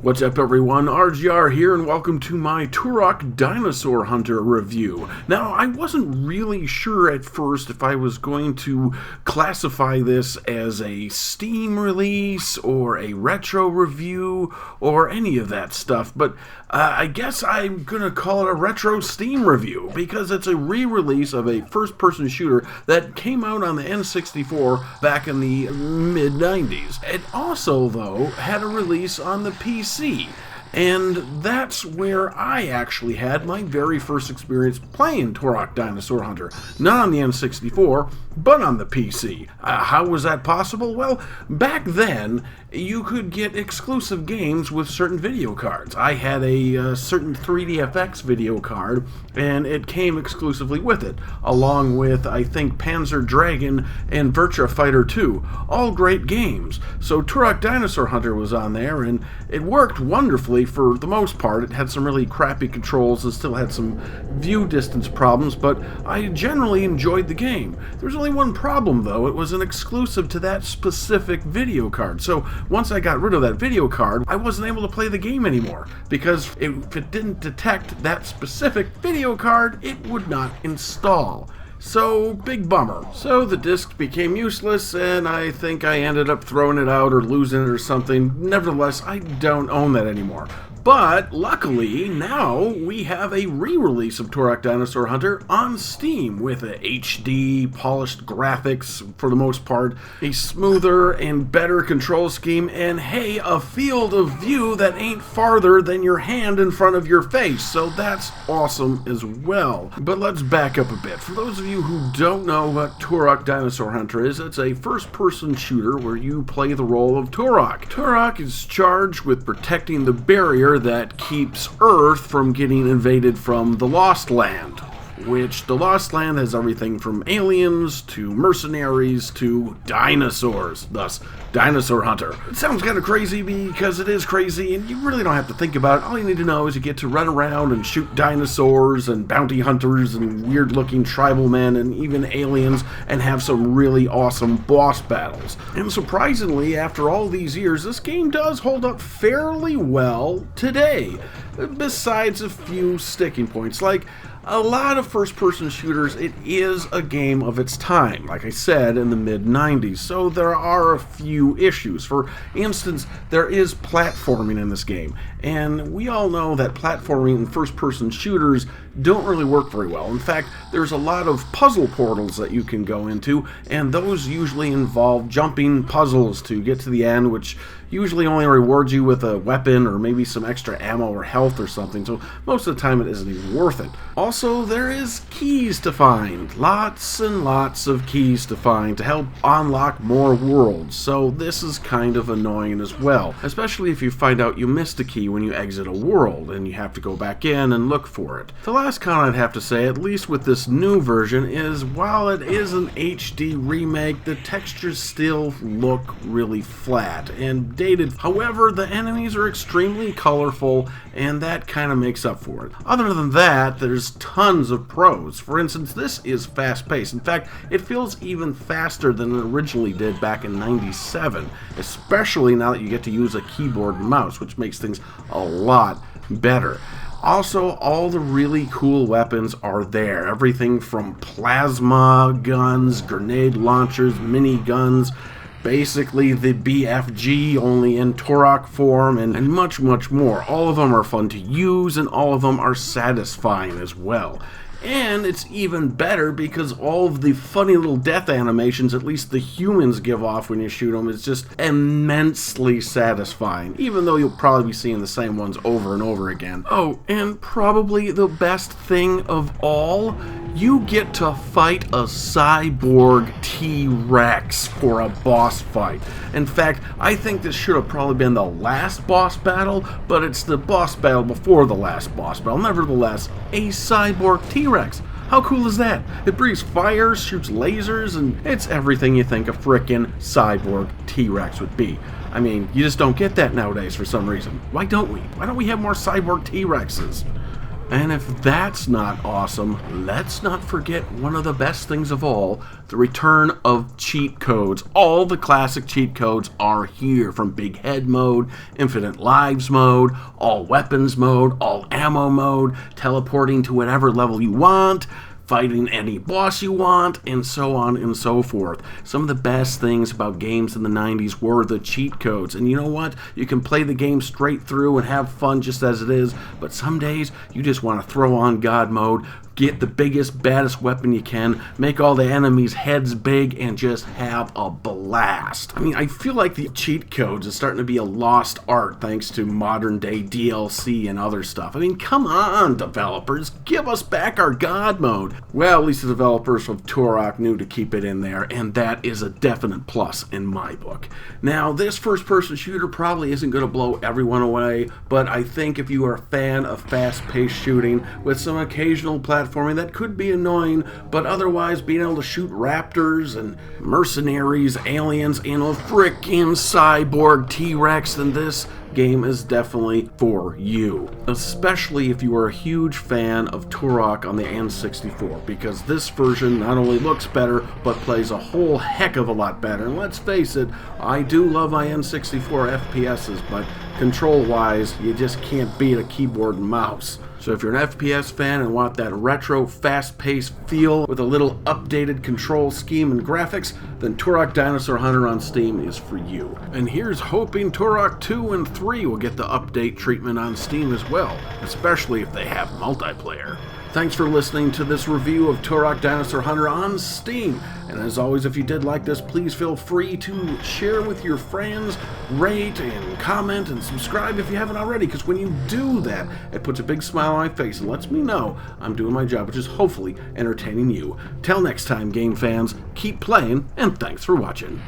What's up everyone, RGR here, and welcome to my Turok Dinosaur Hunter review. Now, I wasn't really sure at first if I was going to classify this as a Steam release, or a retro review, or any of that stuff, but I guess I'm gonna call it a retro Steam review, because it's a re-release of a first-person shooter that came out on the N64 back in the mid-90s. It also, though, had a release on the PC. And that's where I actually had my very first experience playing Turok Dinosaur Hunter. Not on the N64, but on the PC. How was that possible? Well, back then, you could get exclusive games with certain video cards. I had a certain 3DFX video card, and it came exclusively with it, along with, I think, Panzer Dragoon and Virtua Fighter 2. All great games. So Turok Dinosaur Hunter was on there, and it worked wonderfully for the most part. It had some really crappy controls and still had some view distance problems, but I generally enjoyed the game. There's only one problem, though. It was an exclusive to that specific video card. So once I got rid of that video card, I wasn't able to play the game anymore, because if it didn't detect that specific video card, it would not install. So, big bummer. So the disc became useless, and I think I ended up throwing it out or losing it or something. Nevertheless, I don't own that anymore. But, luckily, now we have a re-release of Turok Dinosaur Hunter on Steam with a HD, polished graphics, for the most part, a smoother and better control scheme, and hey, a field of view that ain't farther than your hand in front of your face, so that's awesome as well. But let's back up a bit. For those of you who don't know what Turok Dinosaur Hunter is, it's a first-person shooter where you play the role of Turok. Turok is charged with protecting the barrier that keeps Earth from getting invaded from the Lost Land, which the Lost Land has everything from aliens to mercenaries to dinosaurs, thus Dinosaur Hunter. It sounds kind of crazy because it is crazy, and you really don't have to think about it. All you need to know is you get to run around and shoot dinosaurs and bounty hunters and weird-looking tribal men and even aliens, and have some really awesome boss battles. And surprisingly, after all these years, this game does hold up fairly well today, besides a few sticking points. Like, a lot of first-person shooters, it is a game of its time, like I said, in the mid-90s, so there are a few issues. For instance, there is platforming in this game, and we all know that platforming in first-person shooters don't really work very well. In fact, there's a lot of puzzle portals that you can go into, and those usually involve jumping puzzles to get to the end, which usually only rewards you with a weapon or maybe some extra ammo or health or something, so most of the time it isn't even worth it. Also, there is keys to find. Lots and lots of keys to find to help unlock more worlds, so this is kind of annoying as well, especially if you find out you missed a key when you exit a world and you have to go back in and look for it. The last comment I'd have to say, at least with this new version, is while it is an HD remake, the textures still look really flat and dated. However, the enemies are extremely colorful, and that kind of makes up for it. Other than that, there's tons of pros. For instance, this is fast-paced. In fact, it feels even faster than it originally did back in '97, especially now that you get to use a keyboard and mouse, which makes things a lot better. Also, all the really cool weapons are there. Everything from plasma guns, grenade launchers, mini guns, basically the BFG only in Turok form, and much, much more. All of them are fun to use, and all of them are satisfying as well. And it's even better because all of the funny little death animations, at least the humans give off when you shoot them, is just immensely satisfying, even though you'll probably be seeing the same ones over and over again. Oh, and probably the best thing of all, you get to fight a cyborg T-Rex for a boss fight. In fact, I think this should have probably been the last boss battle, but it's the boss battle before the last boss battle. Nevertheless, a cyborg T-Rex. How cool is that? It breathes fire, shoots lasers, and it's everything you think a frickin' cyborg T-Rex would be. I mean, you just don't get that nowadays for some reason. Why don't we? Why don't we have more cyborg T-Rexes? And if that's not awesome, let's not forget one of the best things of all, the return of cheat codes. All the classic cheat codes are here, from Big Head mode, Infinite Lives mode, All Weapons mode, All Ammo mode, teleporting to whatever level you want, fighting any boss you want, and so on and so forth. Some of the best things about games in the 90s were the cheat codes. And you know what? You can play the game straight through and have fun just as it is, but some days you just want to throw on God mode, get the biggest, baddest weapon you can, make all the enemies' heads big, and just have a blast. I mean, I feel like the cheat codes is starting to be a lost art thanks to modern day DLC and other stuff. I mean, come on, developers, give us back our God mode. Well, at least the developers of Turok knew to keep it in there, and that is a definite plus in my book. Now, this first-person shooter probably isn't going to blow everyone away, but I think if you are a fan of fast-paced shooting with some occasional platforming that could be annoying, but otherwise being able to shoot raptors and mercenaries, aliens, and a frickin' cyborg T-Rex, then this game is definitely for you. Especially if you are a huge fan of Turok on the N64, because this version not only looks better, but plays a whole heck of a lot better. And let's face it, I do love my N64 FPSs, but control-wise, you just can't beat a keyboard and mouse. So if you're an FPS fan and want that retro, fast-paced feel with a little updated control scheme and graphics, then Turok Dinosaur Hunter on Steam is for you. And here's hoping Turok 2 and 3 will get the update treatment on Steam as well, especially if they have multiplayer. Thanks for listening to this review of Turok Dinosaur Hunter on Steam. And as always, if you did like this, please feel free to share with your friends, rate and comment and subscribe if you haven't already, because when you do that, it puts a big smile on my face and lets me know I'm doing my job, which is hopefully entertaining you. Till next time, game fans, keep playing, and thanks for watching.